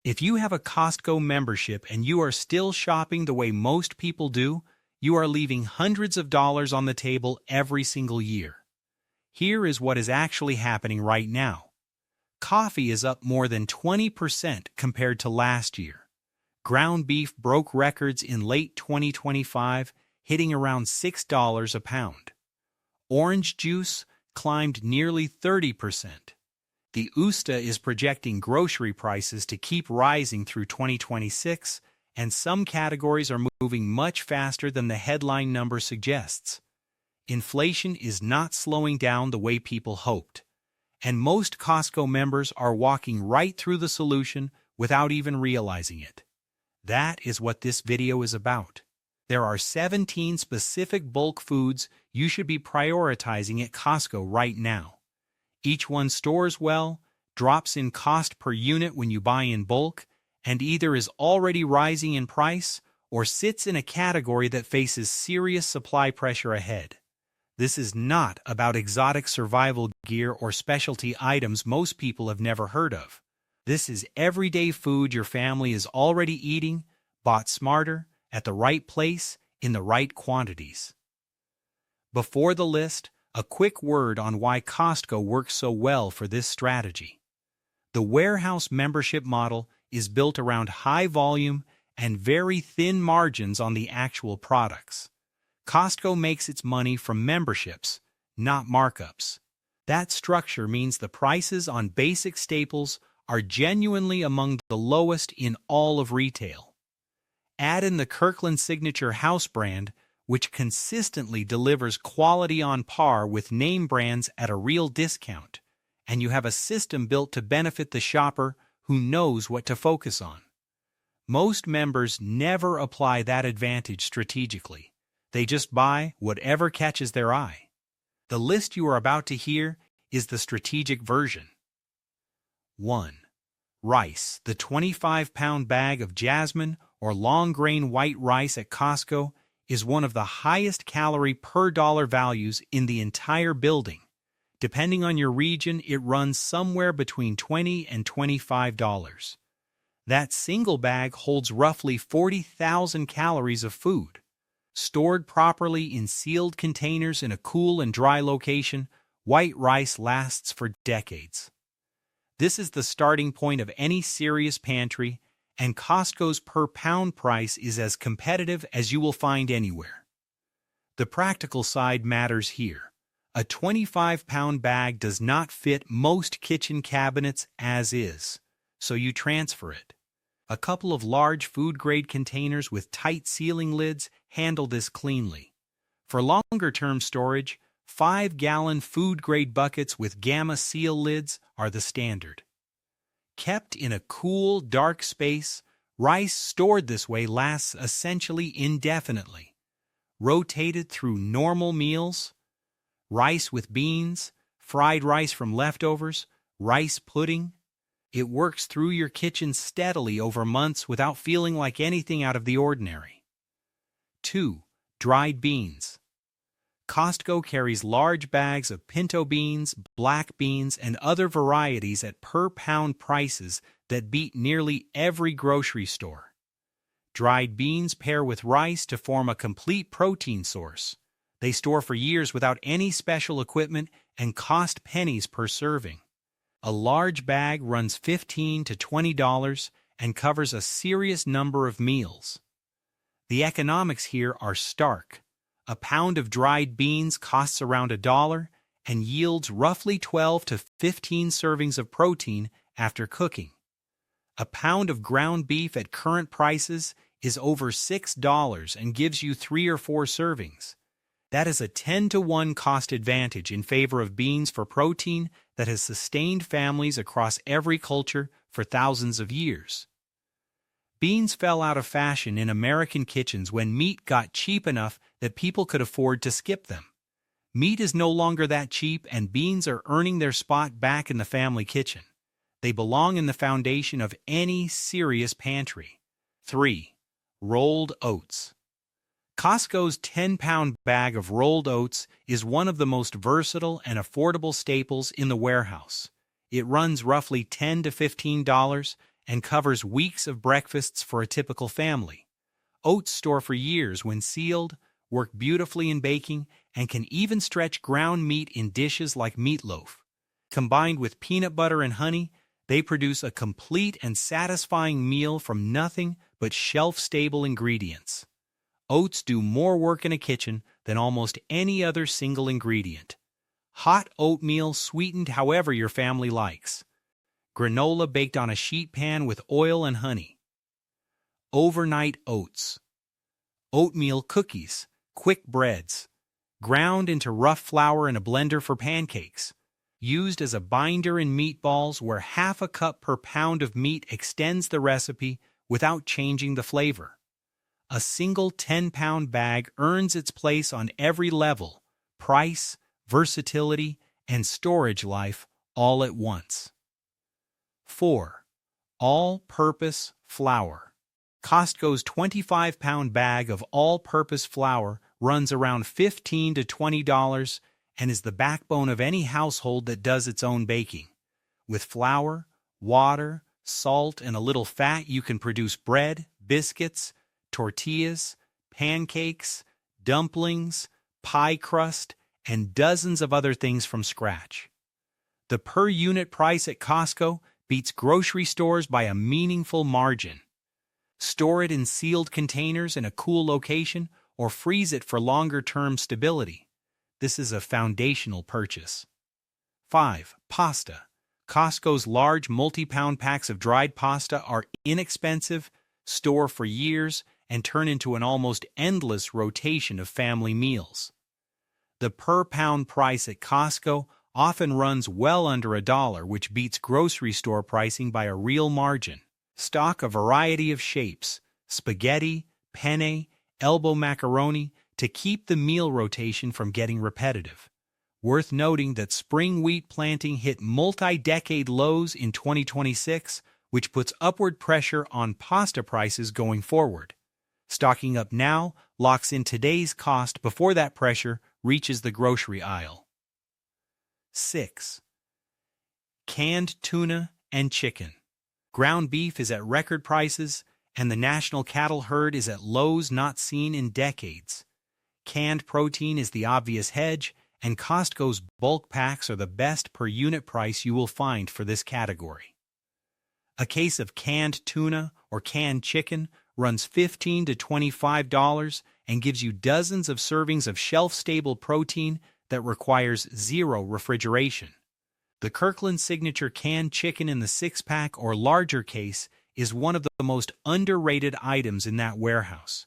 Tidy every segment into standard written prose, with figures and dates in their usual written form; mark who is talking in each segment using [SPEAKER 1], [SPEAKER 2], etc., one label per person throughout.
[SPEAKER 1] If you have a Costco membership and you are still shopping the way most people do, you are leaving hundreds of dollars on the table every single year. Here is what is actually happening right now. Coffee is up more than 20% compared to last year. Ground beef broke records in late 2025, hitting around $6 a pound. Orange juice climbed nearly 30%. The USDA is projecting grocery prices to keep rising through 2026, and some categories are moving much faster than the headline number suggests. Inflation is not slowing down the way people hoped, and most Costco members are walking right through the solution without even realizing it. That is what this video is about. There are 17 specific bulk foods you should be prioritizing at Costco right now. Each one stores well, drops in cost per unit when you buy in bulk, and either is already rising in price or sits in a category that faces serious supply pressure ahead. This is not about exotic survival gear or specialty items most people have never heard of. This is everyday food your family is already eating, bought smarter, at the right place, in the right quantities. Before the list, a quick word on why Costco works so well for this strategy. The warehouse membership model is built around high volume and very thin margins on the actual products. Costco makes its money from memberships, not markups. That structure means the prices on basic staples are genuinely among the lowest in all of retail. Add in the Kirkland Signature house brand, which consistently delivers quality on par with name brands at a real discount, and you have a system built to benefit the shopper who knows what to focus on. Most members never apply that advantage strategically. They just buy whatever catches their eye. The list you are about to hear is the strategic version. 1. Rice. The 25-pound bag of jasmine or long-grain white rice at Costco is one of the highest calorie per dollar values in the entire building. Depending on your region, it runs somewhere between $20 and $25. That single bag holds roughly 40,000 calories of food. Stored properly in sealed containers in a cool and dry location, white rice lasts for decades. This is the starting point of any serious pantry, and Costco's per-pound price is as competitive as you will find anywhere. The practical side matters here. A 25-pound bag does not fit most kitchen cabinets as is, so you transfer it. A couple of large food-grade containers with tight sealing lids handle this cleanly. For longer-term storage, 5-gallon food-grade buckets with Gamma seal lids are the standard. Kept in a cool, dark space, rice stored this way lasts essentially indefinitely. Rotated through normal meals, rice with beans, fried rice from leftovers, rice pudding. It works through your kitchen steadily over months without feeling like anything out of the ordinary. 2. Dried beans. Costco carries large bags of pinto beans, black beans, and other varieties at per-pound prices that beat nearly every grocery store. Dried beans pair with rice to form a complete protein source. They store for years without any special equipment and cost pennies per serving. A large bag runs $15 to $20 and covers a serious number of meals. The economics here are stark. A pound of dried beans costs around $1 and yields roughly 12 to 15 servings of protein after cooking. A pound of ground beef at current prices is over $6 and gives you 3 or 4 servings. That is a 10-to-1 cost advantage in favor of beans for protein that has sustained families across every culture for thousands of years. Beans fell out of fashion in American kitchens when meat got cheap enough that people could afford to skip them. Meat is no longer that cheap, and beans are earning their spot back in the family kitchen. They belong in the foundation of any serious pantry. 3. Rolled oats. Costco's 10-pound bag of rolled oats is one of the most versatile and affordable staples in the warehouse. It runs roughly $10 to $15 and covers weeks of breakfasts for a typical family. Oats store for years when sealed, work beautifully in baking, and can even stretch ground meat in dishes like meatloaf. Combined with peanut butter and honey, they produce a complete and satisfying meal from nothing but shelf-stable ingredients. Oats do more work in a kitchen than almost any other single ingredient. Hot oatmeal sweetened however your family likes. Granola baked on a sheet pan with oil and honey. Overnight oats. Oatmeal cookies, quick breads. Ground into rough flour in a blender for pancakes. Used as a binder in meatballs where half a cup per pound of meat extends the recipe without changing the flavor. A single 10-pound bag earns its place on every level: price, versatility, and storage life all at once. 4. All-purpose flour. Costco's 25-pound bag of all-purpose flour runs around $15 to $20 and is the backbone of any household that does its own baking. With flour, water, salt, and a little fat, you can produce bread, biscuits, tortillas, pancakes, dumplings, pie crust, and dozens of other things from scratch. The per-unit price at Costco beats grocery stores by a meaningful margin. Store it in sealed containers in a cool location or freeze it for longer-term stability. This is a foundational purchase. 5. Pasta. Costco's large multi-pound packs of dried pasta are inexpensive, store for years, and turn into an almost endless rotation of family meals. The per-pound price at Costco often runs well under $1, which beats grocery store pricing by a real margin. Stock a variety of shapes: spaghetti, penne, elbow macaroni, to keep the meal rotation from getting repetitive. Worth noting that spring wheat planting hit multi-decade lows in 2026, which puts upward pressure on pasta prices going forward. Stocking up now locks in today's cost before that pressure reaches the grocery aisle. 6. Canned tuna and chicken. Ground beef is at record prices, and the national cattle herd is at lows not seen in decades. Canned protein is the obvious hedge, and Costco's bulk packs are the best per unit price you will find for this category. A case of canned tuna or canned chicken runs $15 to $25 and gives you dozens of servings of shelf-stable protein that requires zero refrigeration. The Kirkland Signature canned chicken in the 6-pack or larger case is one of the most underrated items in that warehouse.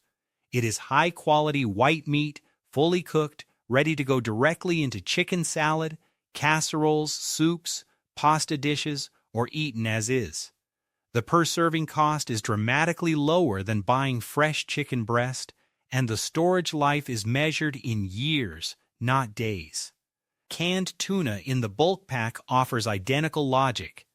[SPEAKER 1] It is high-quality white meat, fully cooked, ready to go directly into chicken salad, casseroles, soups, pasta dishes, or eaten as is. The per-serving cost is dramatically lower than buying fresh chicken breast, and the storage life is measured in years, not days. Canned tuna in the bulk pack offers identical logic.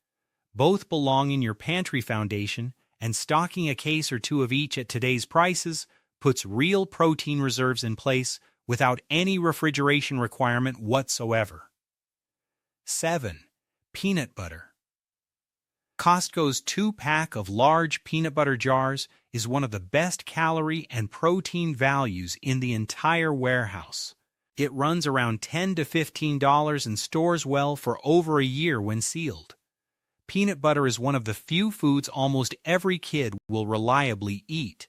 [SPEAKER 1] Both belong in your pantry foundation, and stocking a case or two of each at today's prices puts real protein reserves in place without any refrigeration requirement whatsoever. 7. Peanut butter. Costco's 2-pack of large peanut butter jars is one of the best calorie and protein values in the entire warehouse. It runs around $10 to $15 and stores well for over a year when sealed. Peanut butter is one of the few foods almost every kid will reliably eat.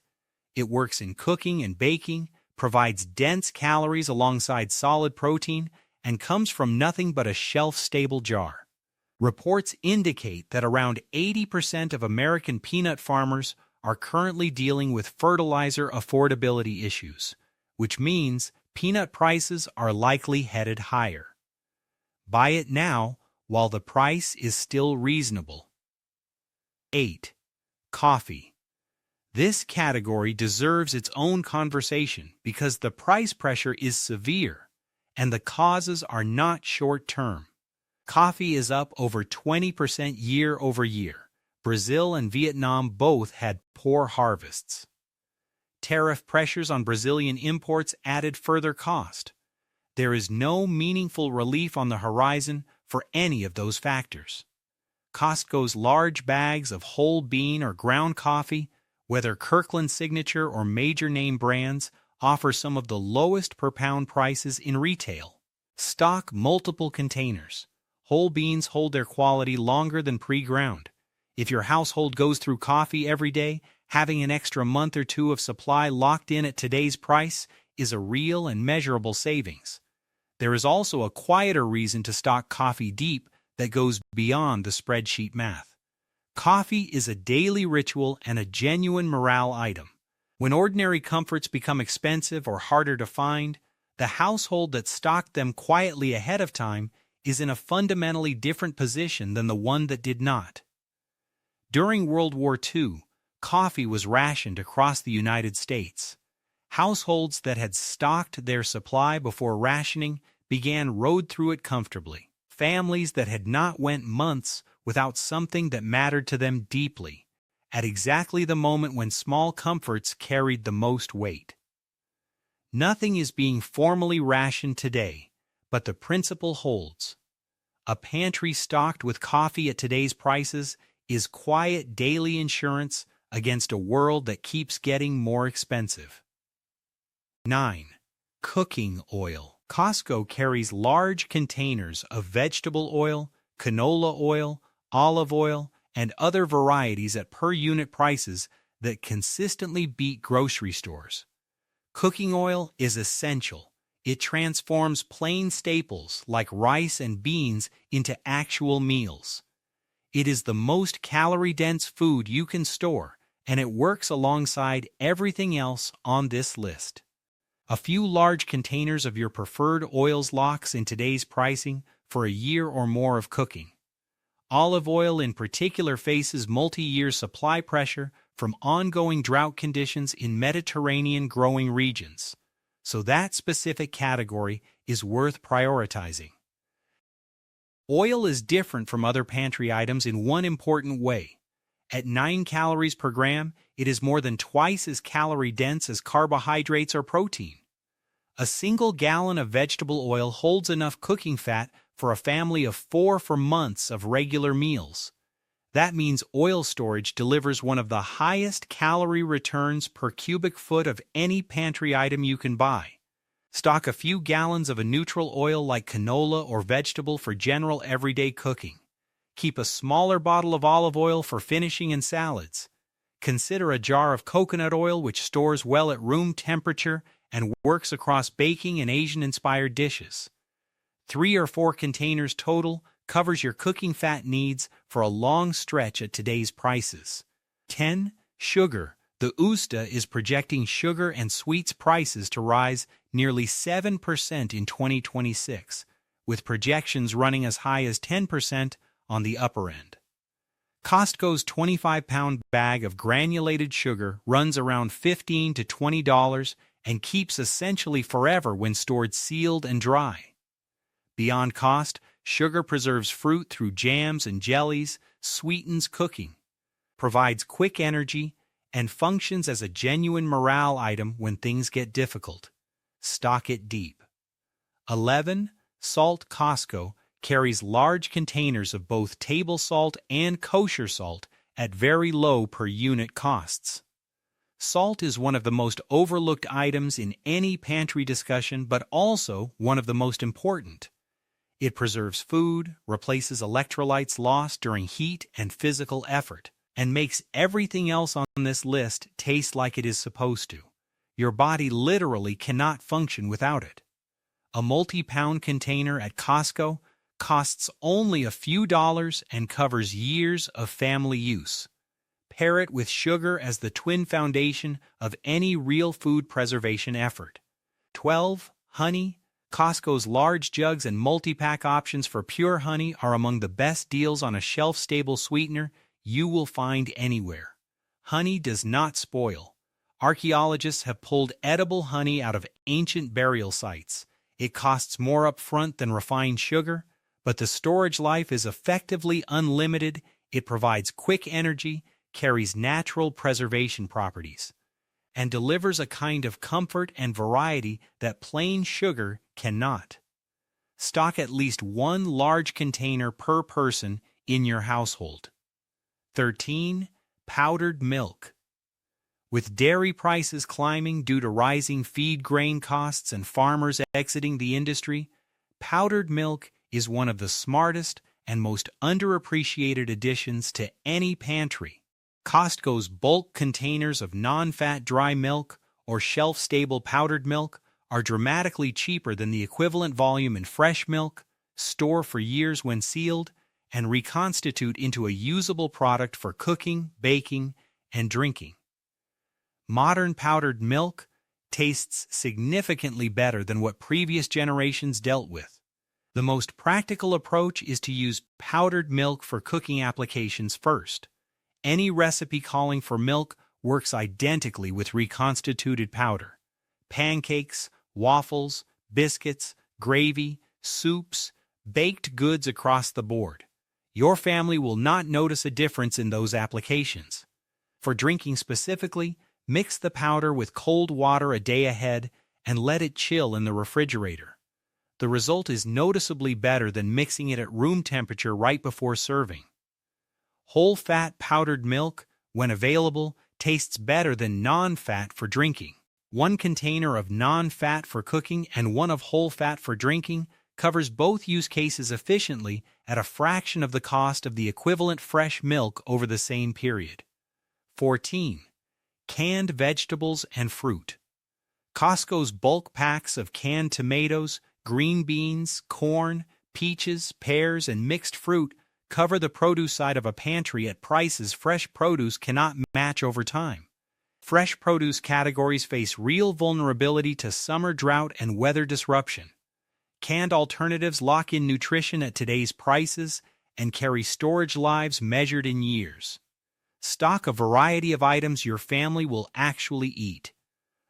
[SPEAKER 1] It works in cooking and baking, provides dense calories alongside solid protein, and comes from nothing but a shelf-stable jar. Reports indicate that around 80% of American peanut farmers are currently dealing with fertilizer affordability issues, which means peanut prices are likely headed higher. Buy it now while the price is still reasonable. 8. Coffee. This category deserves its own conversation because the price pressure is severe and the causes are not short-term. Coffee is up over 20% year over year. Brazil and Vietnam both had poor harvests. Tariff pressures on Brazilian imports added further cost. There is no meaningful relief on the horizon for any of those factors. Costco's large bags of whole bean or ground coffee, whether Kirkland Signature or major name brands, offer some of the lowest per pound prices in retail. Stock multiple containers. Whole beans hold their quality longer than pre-ground. If your household goes through coffee every day, having an extra month or two of supply locked in at today's price is a real and measurable savings. There is also a quieter reason to stock coffee deep that goes beyond the spreadsheet math. Coffee is a daily ritual and a genuine morale item. When ordinary comforts become expensive or harder to find, the household that stocked them quietly ahead of time is in a fundamentally different position than the one that did not. During World War II, coffee was rationed across the United States. Households that had stocked their supply before rationing rode through it comfortably. Families that had not went months without something that mattered to them deeply, at exactly the moment when small comforts carried the most weight. Nothing is being formally rationed today, but the principle holds. A pantry stocked with coffee at today's prices is quiet daily insurance against a world that keeps getting more expensive. 9. Cooking oil. Costco carries large containers of vegetable oil, canola oil, olive oil, and other varieties at per-unit prices that consistently beat grocery stores. Cooking oil is essential. It transforms plain staples like rice and beans into actual meals. It is the most calorie-dense food you can store, and it works alongside everything else on this list. A few large containers of your preferred oils locks in today's pricing for a year or more of cooking. Olive oil in particular faces multi-year supply pressure from ongoing drought conditions in Mediterranean growing regions, so that specific category is worth prioritizing. Oil is different from other pantry items in one important way. At 9 calories per gram, it is more than twice as calorie-dense as carbohydrates or protein. A single gallon of vegetable oil holds enough cooking fat for a family of 4 for months of regular meals. That means oil storage delivers one of the highest calorie returns per cubic foot of any pantry item you can buy. Stock a few gallons of a neutral oil like canola or vegetable for general everyday cooking. Keep a smaller bottle of olive oil for finishing and salads. Consider a jar of coconut oil which stores well at room temperature and works across baking and Asian-inspired dishes. 3 or 4 containers total covers your cooking fat needs for a long stretch at today's prices. 10. Sugar. The USDA is projecting sugar and sweets prices to rise nearly 7% in 2026, with projections running as high as 10% on the upper end. Costco's 25-pound bag of granulated sugar runs around $15 to $20 and keeps essentially forever when stored sealed and dry. Beyond cost, sugar preserves fruit through jams and jellies, sweetens cooking, provides quick energy, and functions as a genuine morale item when things get difficult. Stock it deep. 11. Salt. Costco carries large containers of both table salt and kosher salt at very low per unit costs. Salt is one of the most overlooked items in any pantry discussion, but also one of the most important. It preserves food, replaces electrolytes lost during heat and physical effort, and makes everything else on this list taste like it is supposed to. Your body literally cannot function without it. A multi-pound container at Costco costs only a few dollars and covers years of family use. Pair it with sugar as the twin foundation of any real food preservation effort. 12. Honey. Costco's large jugs and multi-pack options for pure honey are among the best deals on a shelf-stable sweetener you will find anywhere. Honey does not spoil. Archaeologists have pulled edible honey out of ancient burial sites. It costs more up front than refined sugar, but the storage life is effectively unlimited. It provides quick energy, carries natural preservation properties, and delivers a kind of comfort and variety that plain sugar cannot. Stock at least 1 large container per person in your household. 13. Powdered milk. With dairy prices climbing due to rising feed grain costs and farmers exiting the industry, powdered milk is one of the smartest and most underappreciated additions to any pantry. Costco's bulk containers of non-fat dry milk or shelf-stable powdered milk are dramatically cheaper than the equivalent volume in fresh milk, store for years when sealed, and reconstitute into a usable product for cooking, baking, and drinking. Modern powdered milk tastes significantly better than what previous generations dealt with. The most practical approach is to use powdered milk for cooking applications first. Any recipe calling for milk works identically with reconstituted powder. Pancakes, waffles, biscuits, gravy, soups, baked goods across the board. Your family will not notice a difference in those applications. For drinking specifically, mix the powder with cold water a day ahead and let it chill in the refrigerator. The result is noticeably better than mixing it at room temperature right before serving. Whole-fat powdered milk, when available, tastes better than non-fat for drinking. One container of non-fat for cooking and one of whole-fat for drinking covers both use cases efficiently at a fraction of the cost of the equivalent fresh milk over the same period. 14. Canned vegetables and fruit. Costco's bulk packs of canned tomatoes, green beans, corn, peaches, pears, and mixed fruit cover the produce side of a pantry at prices fresh produce cannot match over time. Fresh produce categories face real vulnerability to summer drought and weather disruption. Canned alternatives lock in nutrition at today's prices and carry storage lives measured in years. Stock a variety of items your family will actually eat.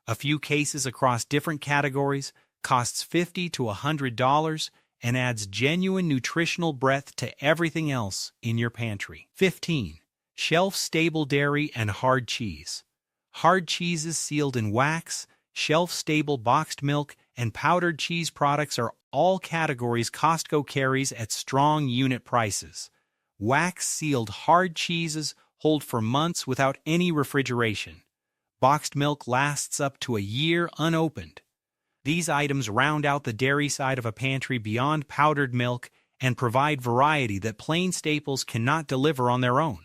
[SPEAKER 1] A few cases across different categories costs $50 to $100 and adds genuine nutritional breadth to everything else in your pantry. 15. Shelf-stable dairy and hard cheese. Hard cheeses sealed in wax, shelf-stable boxed milk, and powdered cheese products are all categories Costco carries at strong unit prices. Wax-sealed hard cheeses hold for months without any refrigeration. Boxed milk lasts up to a year unopened. These items round out the dairy side of a pantry beyond powdered milk and provide variety that plain staples cannot deliver on their own.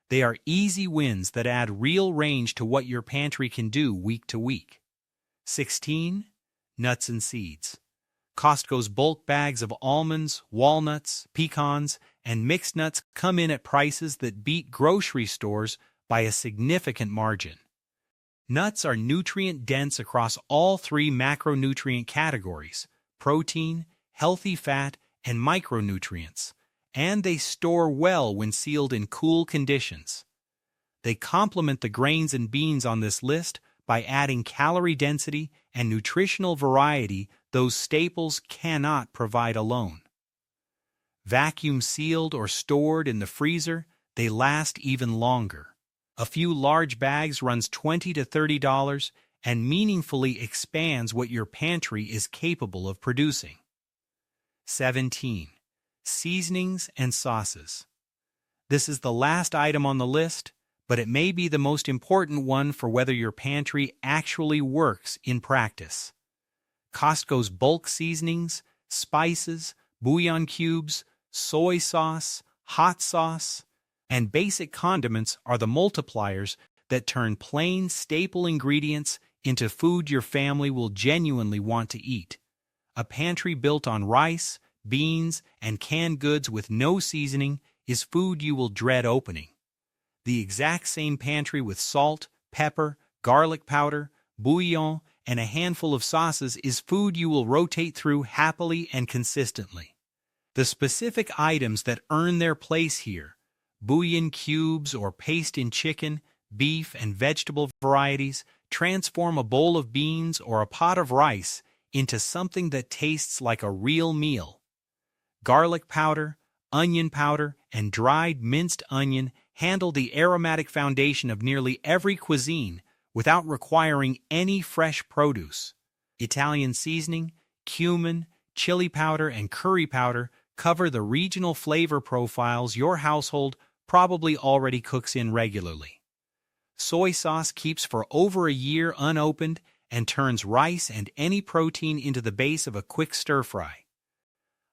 [SPEAKER 1] They are easy wins that add real range to what your pantry can do week to week. 16. Nuts and seeds. Costco's bulk bags of almonds, walnuts, pecans, and mixed nuts come in at prices that beat grocery stores by a significant margin. Nuts are nutrient-dense across all three macronutrient categories: protein, healthy fat, and micronutrients, and they store well when sealed in cool conditions. They complement the grains and beans on this list by adding calorie density and nutritional variety those staples cannot provide alone. Vacuum sealed or stored in the freezer, they last even longer. A few large bags runs $20 to $30 and meaningfully expands what your pantry is capable of producing. 17. Seasonings and sauces. This is the last item on the list, but it may be the most important one for whether your pantry actually works in practice. Costco's bulk seasonings, spices, bouillon cubes, soy sauce, hot sauce, and basic condiments are the multipliers that turn plain, staple ingredients into food your family will genuinely want to eat. A pantry built on rice, beans, and canned goods with no seasoning is food you will dread opening. The exact same pantry with salt, pepper, garlic powder, bouillon, and a handful of sauces is food you will rotate through happily and consistently. The specific items that earn their place here, bouillon cubes or paste in chicken, beef, and vegetable varieties, transform a bowl of beans or a pot of rice into something that tastes like a real meal. Garlic powder, onion powder, and dried minced onion handle the aromatic foundation of nearly every cuisine without requiring any fresh produce. Italian seasoning, cumin, chili powder, and curry powder cover the regional flavor profiles your household probably already cooks in regularly. Soy sauce keeps for over a year unopened and turns rice and any protein into the base of a quick stir-fry.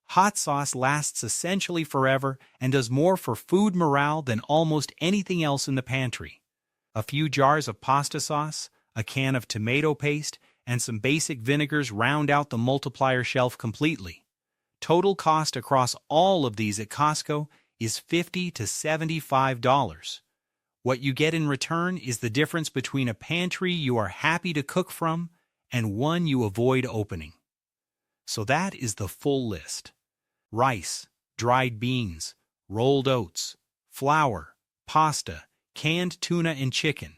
[SPEAKER 1] Hot sauce lasts essentially forever and does more for food morale than almost anything else in the pantry. A few jars of pasta sauce, a can of tomato paste, and some basic vinegars round out the multiplier shelf completely. Total cost across all of these at Costco is $50 to $75. What you get in return is the difference between a pantry you are happy to cook from and one you avoid opening. So that is the full list. Rice, dried beans, rolled oats, flour, pasta, canned tuna and chicken,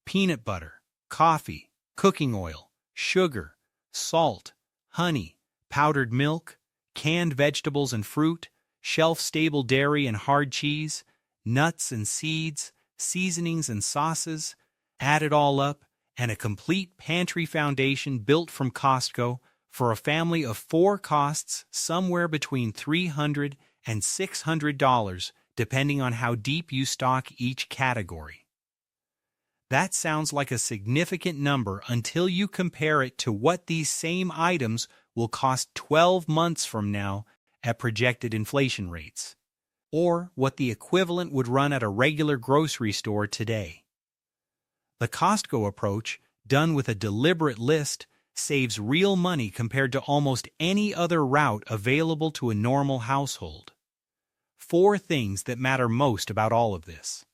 [SPEAKER 1] peanut butter, coffee, cooking oil, sugar, salt, honey, powdered milk, canned vegetables and fruit, shelf-stable dairy and hard cheese, nuts and seeds, seasonings and sauces. Add it all up, and a complete pantry foundation built from Costco for a family of 4 costs somewhere between $300 and $600, depending on how deep you stock each category. That sounds like a significant number until you compare it to what these same items will cost 12 months from now at projected inflation rates, or what the equivalent would run at a regular grocery store today. The Costco approach, done with a deliberate list, saves real money compared to almost any other route available to a normal household. 4 things that matter most about all of this.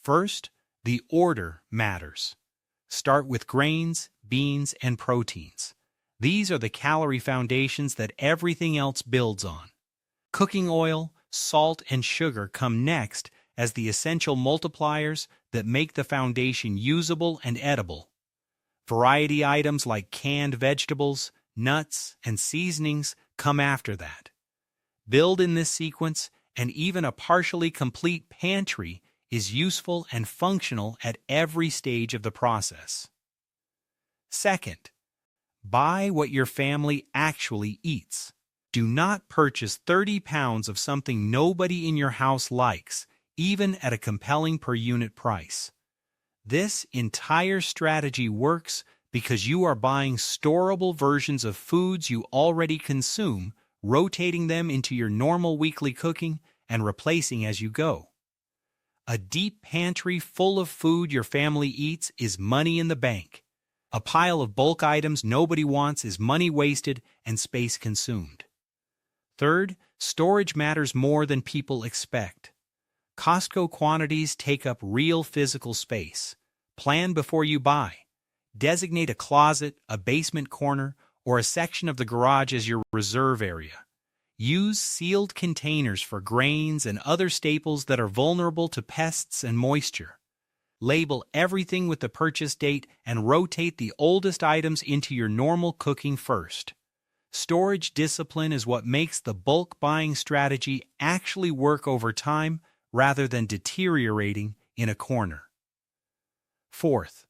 [SPEAKER 1] First, the order matters. Start with grains, beans, and proteins. These are the calorie foundations that everything else builds on. Cooking oil, salt, and sugar come next as the essential multipliers that make the foundation usable and edible. Variety items like canned vegetables, nuts, and seasonings come after that. Build in this sequence, and even a partially complete pantry is useful and functional at every stage of the process. Second, buy what your family actually eats. Do not purchase 30 pounds of something nobody in your house likes, even at a compelling per-unit price. This entire strategy works because you are buying storable versions of foods you already consume, rotating them into your normal weekly cooking and replacing as you go. A deep pantry full of food your family eats is money in the bank. A pile of bulk items nobody wants is money wasted and space consumed. Third, storage matters more than people expect. Costco quantities take up real physical space. Plan before you buy. Designate a closet, a basement corner, or a section of the garage as your reserve area. Use sealed containers for grains and other staples that are vulnerable to pests and moisture. Label everything with the purchase date and rotate the oldest items into your normal cooking first. Storage discipline is what makes the bulk buying strategy actually work over time rather than deteriorating in a corner. Fourth,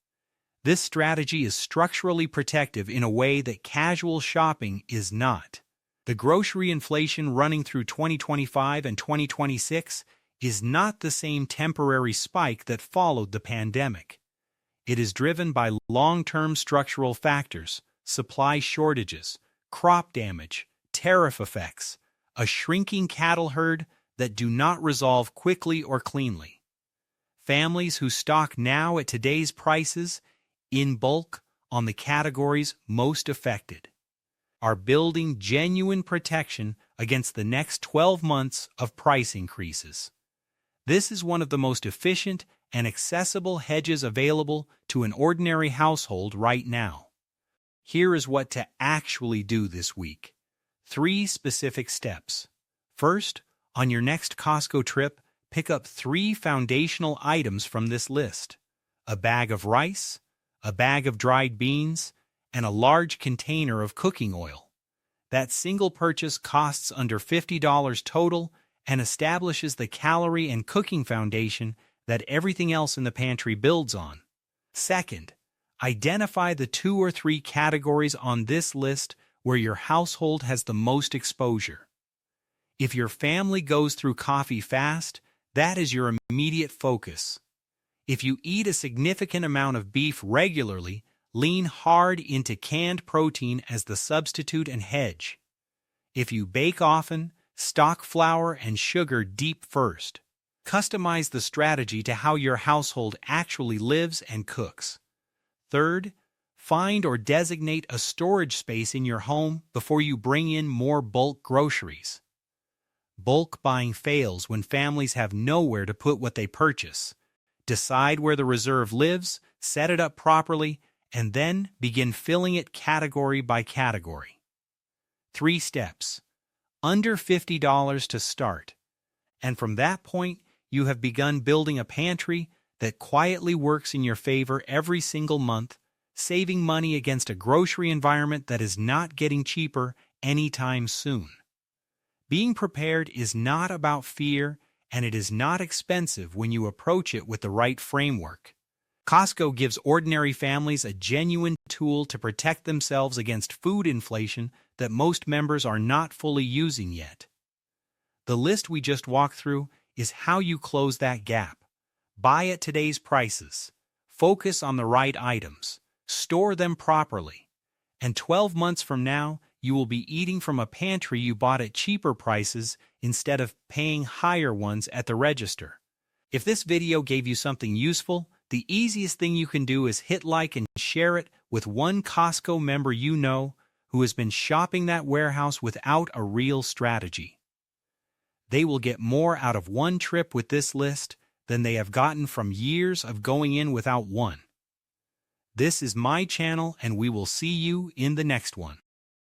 [SPEAKER 1] this strategy is structurally protective in a way that casual shopping is not. The grocery inflation running through 2025 and 2026 is not the same temporary spike that followed the pandemic. It is driven by long-term structural factors, supply shortages, crop damage, tariff effects, a shrinking cattle herd that do not resolve quickly or cleanly. Families who stock now at today's prices, in bulk, on the categories most affected, are building genuine protection against the next 12 months of price increases. This is one of the most efficient and accessible hedges available to an ordinary household right now. Here is what to actually do this week. 3 specific steps. First, on your next Costco trip, pick up 3 foundational items from this list: a bag of rice, a bag of dried beans, and a large container of cooking oil. That single purchase costs under $50 total and establishes the calorie and cooking foundation that everything else in the pantry builds on. Second, identify the 2 or 3 categories on this list where your household has the most exposure. If your family goes through coffee fast, that is your immediate focus. If you eat a significant amount of beef regularly, lean hard into canned protein as the substitute and hedge. If you bake often, stock flour and sugar deep first. Customize the strategy to how your household actually lives and cooks. Third, find or designate a storage space in your home before you bring in more bulk groceries. Bulk buying fails when families have nowhere to put what they purchase. Decide where the reserve lives, set it up properly, and then begin filling it category by category. 3 steps. Under $50 to start. And from that point, you have begun building a pantry that quietly works in your favor every single month, saving money against a grocery environment that is not getting cheaper anytime soon. Being prepared is not about fear, and it is not expensive when you approach it with the right framework. Costco gives ordinary families a genuine tool to protect themselves against food inflation that most members are not fully using yet. The list we just walked through is how you close that gap. Buy at today's prices, focus on the right items, store them properly, and 12 months from now, you will be eating from a pantry you bought at cheaper prices instead of paying higher ones at the register. If this video gave you something useful, the easiest thing you can do is hit like and share it with one Costco member you know who has been shopping that warehouse without a real strategy. They will get more out of one trip with this list than they have gotten from years of going in without one. This is my channel, and we will see you in the next one.